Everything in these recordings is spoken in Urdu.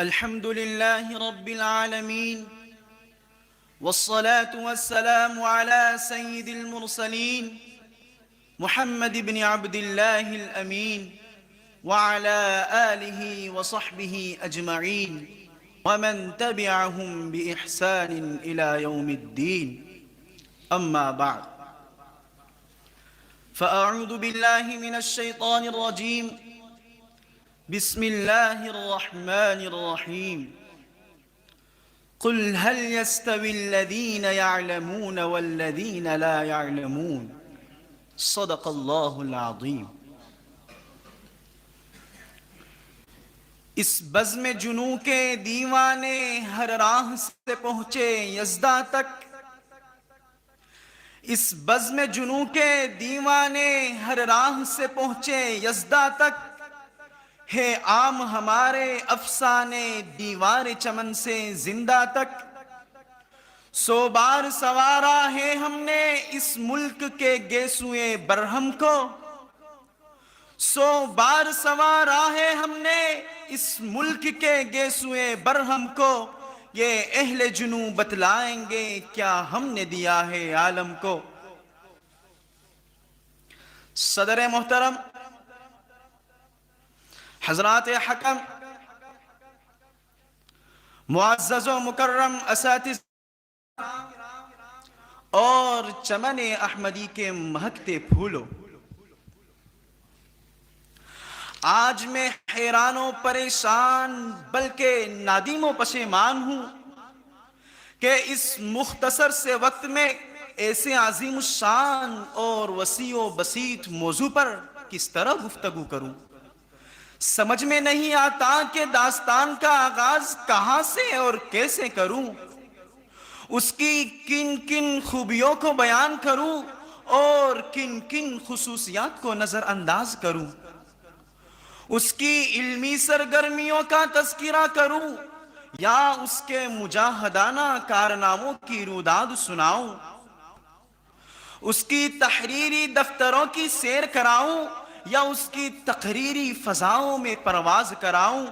الحمد لله رب العالمين، والصلاة والسلام على سيد المرسلين محمد بن عبد الله الأمين وعلى آله وصحبه أجمعين ومن تبعهم بإحسان إلى يوم الدين. أما بعد، فأعوذ بالله من الشيطان الرجيم. بسم الله الرحمن الرحيم. قل هل يستوي الذين يعلمون والذين لا يعلمون. صدق الله العظيم. اس بزم جنوں کے دیوانے ہر راہ سے پہنچے یزداں تک، اس بزم جنوں کے دیوانے ہر راہ سے پہنچے یزداں تک، ہے عام ہمارے افسانے دیوار چمن سے زندہ تک. 100 بار سوارا ہے ہم نے اس ملک کے گیسوئے برہم کو، 100 بار سوارا ہے ہم نے اس ملک کے گیسوئے برہم کو. یہ اہل جنوں بتلائیں گے کیا ہم نے دیا ہے عالم کو. صدر محترم، حضرات حکم، معزز و مکرم اساتذہ اور چمن احمدی کے مہکتے پھولوں، آج میں حیران و پریشان بلکہ نادم و پشیمان ہوں کہ اس مختصر سے وقت میں ایسے عظیم الشان اور وسیع و بسیط موضوع پر کس طرح گفتگو کروں. سمجھ میں نہیں آتا کہ داستان کا آغاز کہاں سے اور کیسے کروں، اس کی کن کن خوبیوں کو بیان کروں اور کن کن خصوصیات کو نظر انداز کروں، اس کی علمی سرگرمیوں کا تذکرہ کروں یا اس کے مجاہدانہ کارناموں کی روداد سناؤں، اس کی تحریری دفتروں کی سیر کراؤں یا اس کی تقریری فضاؤں میں پرواز کراؤں،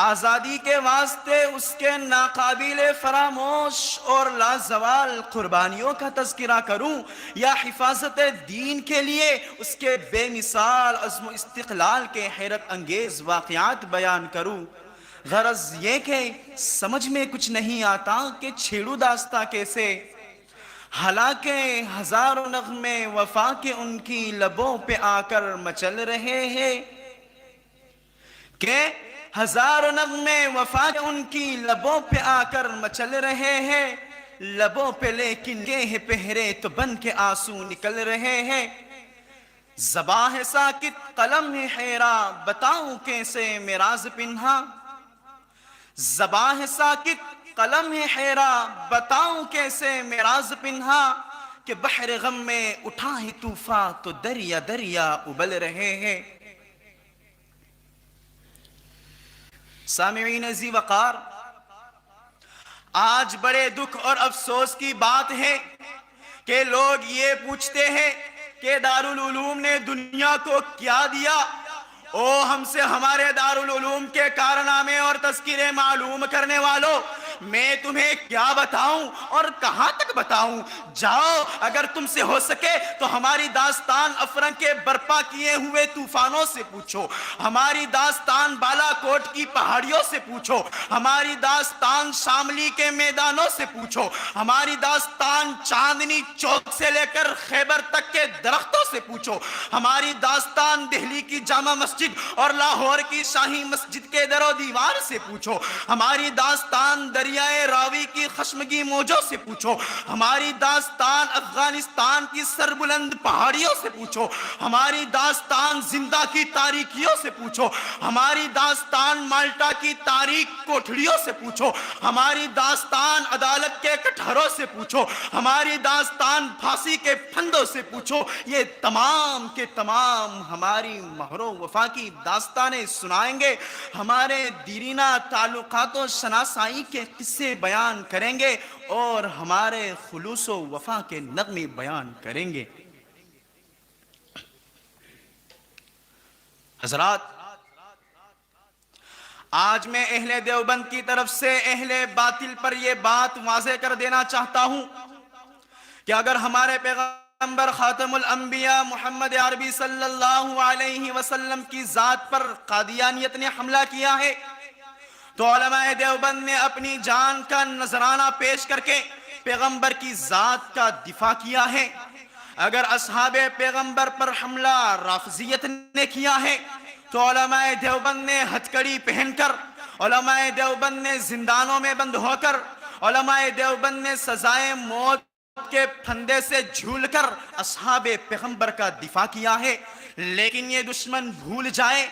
آزادی کے واسطے اس کے ناقابل فراموش اور لازوال قربانیوں کا تذکرہ کروں یا حفاظت دین کے لیے اس کے بے مثال عزم و استقلال کے حیرت انگیز واقعات بیان کروں. غرض یہ کہ سمجھ میں کچھ نہیں آتا کہ چھیڑوں داستاں کیسے، حالانکہ ہزاروں نغمے وفا کے ان کی لبوں پہ آ کر مچل رہے ہیں، کہ ہزاروں نغمے وفا کے ان کی لبوں پہ آ کر مچل رہے ہیں، لبوں پہ لیکن یہ پہرے تو بن کے آنسو نکل رہے ہیں. زباں ہے ساکت قلم ہے حیران بتاؤں کیسے میں راز پنہا، زباں ہے ساکت قلم ہے حیران بتاؤں کیسے میں راز پنہا، کہ بحر غم میں اٹھا ہے طوفان تو دریا دریا ابل رہے ہیں. سامعین ذی وقار، آج بڑے دکھ اور افسوس کی بات ہے کہ لوگ یہ پوچھتے ہیں کہ دارالعلوم نے دنیا کو کیا دیا. او ہم سے ہمارے دارالعلوم کے کارنامے اور تذکرے معلوم کرنے والوں، میں تمہیں کیا بتاؤں اور کہاں تک بتاؤں. جاؤ، اگر تم سے ہو سکے تو ہماری داستان افرنگ کے برپا کیے ہوئے طوفانوں سے پوچھو، ہماری داستان بالا کوٹ کی پہاڑیوں سے پوچھو، ہماری داستان شاملی کے میدانوں سے پوچھو، ہماری داستان چاندنی چوک سے لے کر خیبر تک کے درختوں سے پوچھو، ہماری داستان دہلی کی جامع مسجد اور لاہور کی شاہی مسجد کے در و دیوار سے پوچھو، ہماری داستان دریائے راوی کی خشمگی موجوں سے پوچھو، ہماری داستان افغانستان کی سربلند پہاڑیوں سے پوچھو، ہماری داستان زندہ کی تاریکیوں سے پوچھو، ہماری داستان مالٹا کی تاریک کوٹھڑیوں سے پوچھو، ہماری داستان عدالت کے کٹہروں سے پوچھو، ہماری داستان پھانسی کے پھندوں سے پوچھو. یہ تمام کے تمام ہماری مہر و وفا کی داستانیں سنائیں گے، ہمارے دیرینہ تعلقات و شناسائی کے قصے بیان کریں گے اور ہمارے خلوص و وفا کے نغمے بیان کریں گے. حضرات، آج میں اہل دیوبند کی طرف سے اہل باطل پر یہ بات واضح کر دینا چاہتا ہوں کہ اگر ہمارے پیغمبر خاتم الانبیاء محمد عربی صلی اللہ علیہ وسلم کی ذات پر قادیانیت نے حملہ کیا ہے تو علماء دیوبند نے اپنی جان کا نذرانہ پیش کر کے پیغمبر کی ذات کا دفاع کیا ہے۔ اگر اصحاب پیغمبر پر حملہ رافضیت نے کیا ہے تو علماء دیوبند نے ہتھکڑی پہن کر، علماء دیوبند نے زندانوں میں بند ہو کر، علماء دیوبند نے سزائے موت کے پھندے سے جھول کر اصحاب پیغمبر کا دفاع کیا ہے۔ لیکن یہ دشمن بھول جائے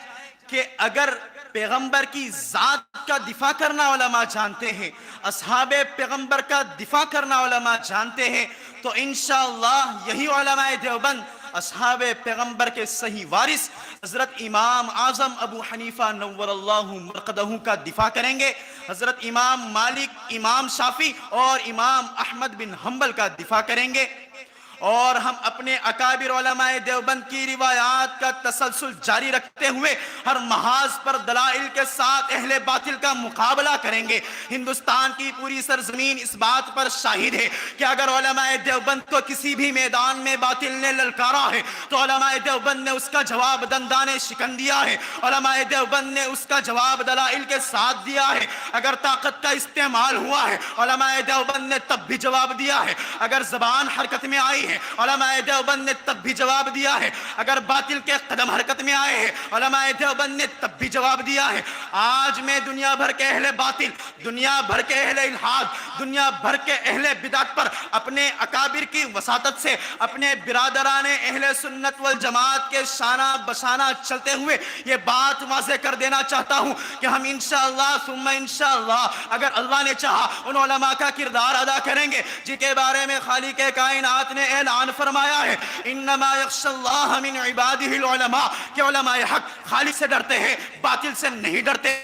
کہ اگر پیغمبر کی ذات کا دفاع کرنا علماء جانتے ہیں، اصحاب پیغمبر کا دفاع کرنا علماء جانتے ہیں، تو انشاءاللہ یہی علماء دیوبند اصحاب پیغمبر کے صحیح وارث حضرت امام اعظم ابو حنیفہ نور اللہ مرقدہ کا دفاع کریں گے، حضرت امام مالک، امام شافعی اور امام احمد بن حنبل کا دفاع کریں گے، اور ہم اپنے اکابر علماء دیوبند کی روایات کا تسلسل جاری رکھتے ہوئے ہر محاذ پر دلائل کے ساتھ اہل باطل کا مقابلہ کریں گے۔ ہندوستان کی پوری سرزمین اس بات پر شاہد ہے کہ اگر علماء دیوبند کو کسی بھی میدان میں باطل نے للکارا ہے تو علماء دیوبند نے اس کا جواب دندان شکن دیا ہے، علماء دیوبند نے اس کا جواب دلائل کے ساتھ دیا ہے۔ اگر طاقت کا استعمال ہوا ہے علماء دیوبند نے تب بھی جواب دیا ہے، اگر زبان حرکت میں آئی ہے علماء دیوبند نے تب بھی جواب دیا ہے، اگر باطل کے قدم حرکت میں آئے ہیں علماء دیوبند نے تب بھی جواب دیا ہے۔ آج میں دنیا بھر کے اہل باطل، دنیا بھر کے اہل الحاد، دنیا بھر کے اہل بدعت پر اپنے اکابر کی وساطت سے اپنے برادران اہل سنت والجماعت کے شانہ بشانہ چلتے ہوئے یہ بات واضح کر دینا چاہتا ہوں کہ ہم انشاءاللہ ثم انشاءاللہ اگر اللہ نے چاہا ان علماء کا کردار ادا کریں گے جن کے بارے میں خالق کائنات نے اعلان فرمایا ہے انما یخشی اللہ من عبادہ العلماء، کہ علماء حق خالق سے ڈرتے ہیں، باطل سے نہیں ڈرتے۔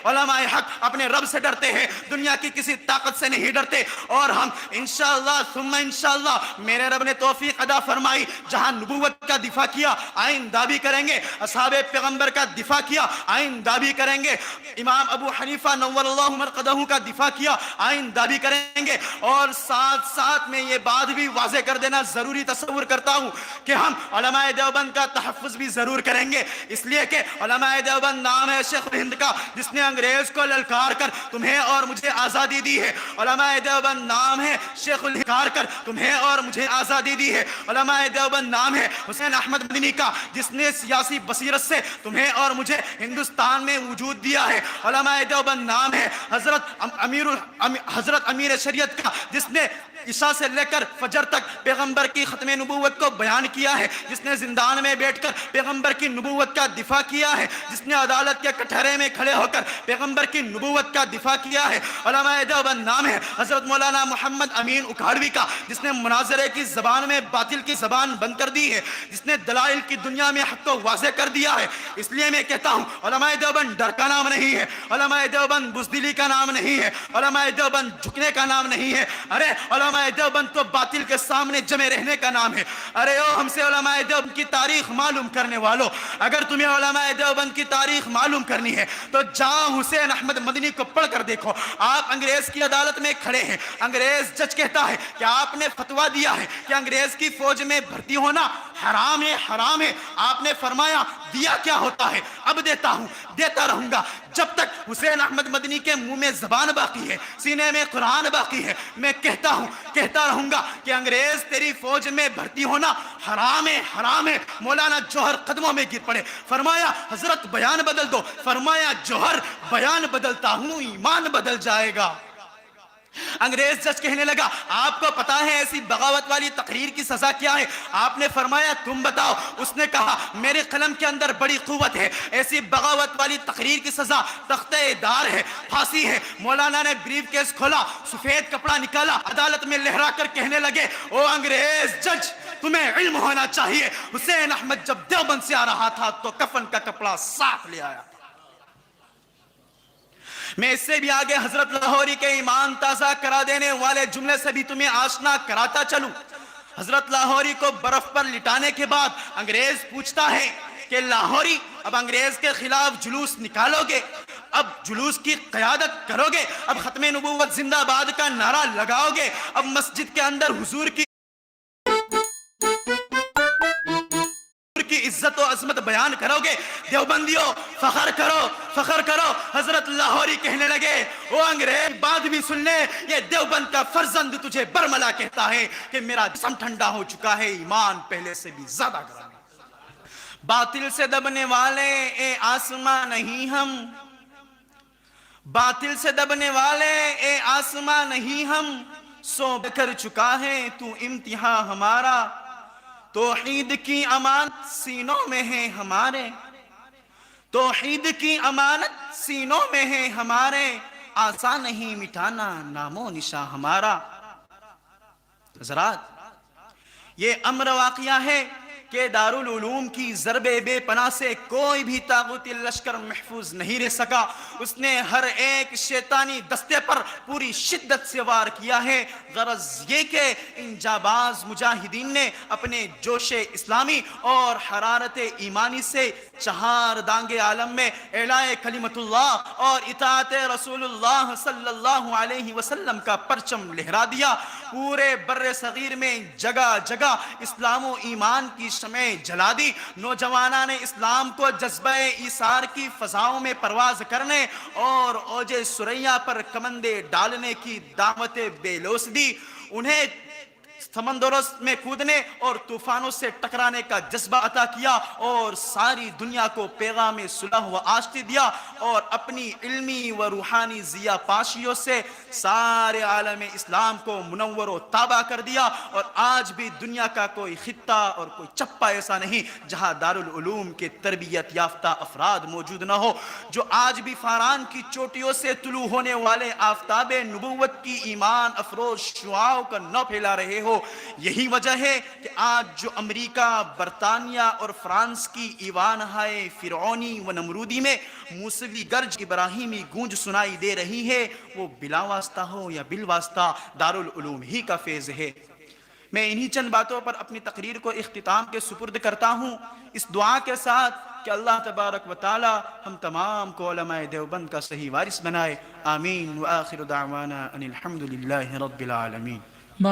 علماء حق اپنے رب سے ڈرتے ہیں، دنیا کی کسی طاقت سے نہیں ڈرتے، اور ہم انشاءاللہ ثم انشاءاللہ میرے رب نے توفیق عطا فرمائی جہاں نبوت کا دفاع کیا آئندہ بھی کریں گے، اصحاب پیغمبر کا دفاع کیا آئندہ بھی کریں گے، امام ابو حنیفہ نور اللہ مرقدہ کا دفاع کیا آئندہ بھی کریں گے، اور ساتھ ساتھ میں یہ بات بھی واضح کر دینا ضروری تصور کرتا ہوں کہ ہم علماء دیوبند کا تحفظ بھی ضرور کریں گے، اس لیے کہ علماء دیوبند نام ہے شیخ الہند کا جس نے انگریز کو للکار کر تمہیں اور مجھے آزادی دی ہے، علماء دیوبند نام ہے شیخ الہند کر تمہیں اور مجھے آزادی دی ہے، علماء دیوبند نام ہے حسین احمد مدنی کا جس نے سیاسی بصیرت سے تمہیں اور مجھے ہندوستان میں وجود دیا ہے، علماء دیوبند نام ہے حضرت امیر شریعت کا جس نے عشاء سے لے کر فجر تک پیغمبر کی ختم نبوت کو بیان کیا ہے، جس نے زندان میں بیٹھ کر پیغمبر کی نبوت کا دفاع کیا ہے، جس نے عدالت کے کٹہرے میں کھڑے ہو کر پیغمبر کی نبوت کا دفاع کیا ہے، علماء دیوبند نام ہے حضرت مولانا محمد امین اکھاڑوی کا جس نے مناظرے کی زبان میں باطل کی زبان بند کر دی ہے، جس نے دلائل کی دنیا میں حق کو واضح کر دیا ہے۔ اس لیے میں کہتا ہوں علماء دیوبند ڈر کا نام نہیں ہے، علماء دیوبند بزدلی کا نام نہیں ہے، علماء دیوبند جھکنے کا نام نہیں ہے، ارے علماء دیوبند تو باطل کے سامنے جمے رہنے کا نام ہے۔ ارے او ہم سے علماء دیوبند کی تاریخ معلوم کرنے والوں، اگر تمہیں علماء دیوبند کی تاریخ معلوم کرنی ہے تو جاؤ حسین احمد مدنی کو پڑھ کر دیکھو۔ آپ انگریز کی عدالت میں کھڑے ہیں، انگریز جج کہتا ہے کہ آپ نے فتویٰ دیا ہے کہ انگریز کی فوج میں بھرتی ہونا حرام ہے، حرام ہے، آپ نے فرمایا دیا کیا ہوتا ہے؟ اب دیتا ہوں، دیتا رہوں گا جب تک حسین احمد مدنی کے منہ میں زبان باقی ہے، سینے میں قرآن باقی ہے۔ میں کہتا ہوں، کہتا رہوں گا کہ انگریز تیری فوج میں بھرتی ہونا حرام ہے، حرام ہے۔ مولانا جوہر قدموں میں گر پڑے، فرمایا حضرت بیان بدل دو، فرمایا جوہر بیان بدلتا ہوں ایمان بدل جائے گا۔ انگریز جج کہنے لگا آپ کو پتا ہے ایسی بغاوت والی تقریر کی سزا کیا ہے؟ آپ نے فرمایا تم بتاؤ۔ اس نے کہا میرے قلم کے اندر بڑی قوت ہے، ایسی بغاوت والی تقریر کی سزا تختہ دار ہے، پھانسی ہے۔ مولانا نے بریف کیس کھولا، سفید کپڑا نکالا، عدالت میں لہرا کر کہنے لگے او انگریز جج تمہیں علم ہونا چاہیے، حسین احمد جب دیوبند سے آ رہا تھا تو کفن کا کپڑا ساتھ لے آیا۔ میں اس سے بھی آگے حضرت لاہوری کے ایمان تازہ کرا دینے والے جملے سے بھی تمہیں آشنا کراتا چلوں۔ حضرت لاہوری کو برف پر لٹانے کے بعد انگریز پوچھتا ہے کہ لاہوری اب انگریز کے خلاف جلوس نکالو گے؟ اب جلوس کی قیادت کرو گے، اب ختم نبوت زندہ باد کا نعرہ لگاؤ گے، اب مسجد کے اندر حضور کی عزت و عظمت بیان کرو گے۔ دیوبندیوں فخر کرو، فخر کرو۔ حضرت لاہوری کہنے لگے وہ انگریز بات بھی سن لے، یہ دیوبند کا فرزند تجھے برملا کہتا ہے کہ میرا جسم ٹھنڈا ہو چکا ہے، ایمان پہلے سے بھی زیادہ گرم ہے۔ باطل سے دبنے والے اے آسماں نہیں ہم، باطل سے دبنے والے اے آسماں نہیں ہم، سو بکھر چکا ہے تو امتحان ہمارا، توحید کی امانت سینوں میں ہے ہمارے، توحید کی امانت سینوں میں ہے ہمارے، آسان نہیں مٹانا نام و نشاں ہمارا۔ حضرات یہ امر واقعہ ہے کہ دارالعلوم کی ضرب بے پناہ سے کوئی بھی طاغوتی لشکر محفوظ نہیں رہ سکا۔ اس نے ہر ایک شیطانی دستے پر پوری شدت سے وار کیا ہے۔ غرض یہ کہ ان جانباز مجاہدین نے اپنے جوش اسلامی اور حرارت ایمانی سے چہار دانگ عالم میں اعلاء کلمت اللہ اور اطاعت رسول اللہ صلی اللہ علیہ وسلم کا پرچم لہرا دیا۔ پورے بر صغیر میں جگہ جگہ اسلام و ایمان کی شمع جلا دی۔ نوجوانان اسلام کو جذبہ ایثار کی فضاؤں میں پرواز کرنے اور اوج ثریا پر کمندے ڈالنے کی دعوت بے لوث دی۔ انہیں سمندروں میں کودنے اور طوفانوں سے ٹکرانے کا جذبہ عطا کیا اور ساری دنیا کو پیغام صلح و آشتی دیا، اور اپنی علمی و روحانی ضیاء پاشیوں سے سارے عالم اسلام کو منور و تابع کر دیا۔ اور آج بھی دنیا کا کوئی خطہ اور کوئی چپا ایسا نہیں جہاں دارالعلوم کے تربیت یافتہ افراد موجود نہ ہو، جو آج بھی فاران کی چوٹیوں سے طلوع ہونے والے آفتاب نبوت کی ایمان افروز شعاعوں کا نو پھیلا رہے ہو۔ یہی وجہ ہے کہ آج جو امریکہ، برطانیہ اور فرانس کی ایوانہائے فرعونی و نمرودی میں موسیقی گرج ابراہیمی گونج سنائی دے رہی ہے، وہ بلا واسطہ ہو یا بالواسطہ دارالعلوم ہی کا فیض ہے۔ میں انہی چند باتوں پر اپنی تقریر کو اختتام کے سپرد کرتا ہوں، اس دعا کے ساتھ کہ اللہ تبارک و تعالی ہم تمام کو علماء دیوبند کا صحیح وارث بنائے۔ آمین۔ وآخر دعوانا ان الحمد للہ رب العالمین۔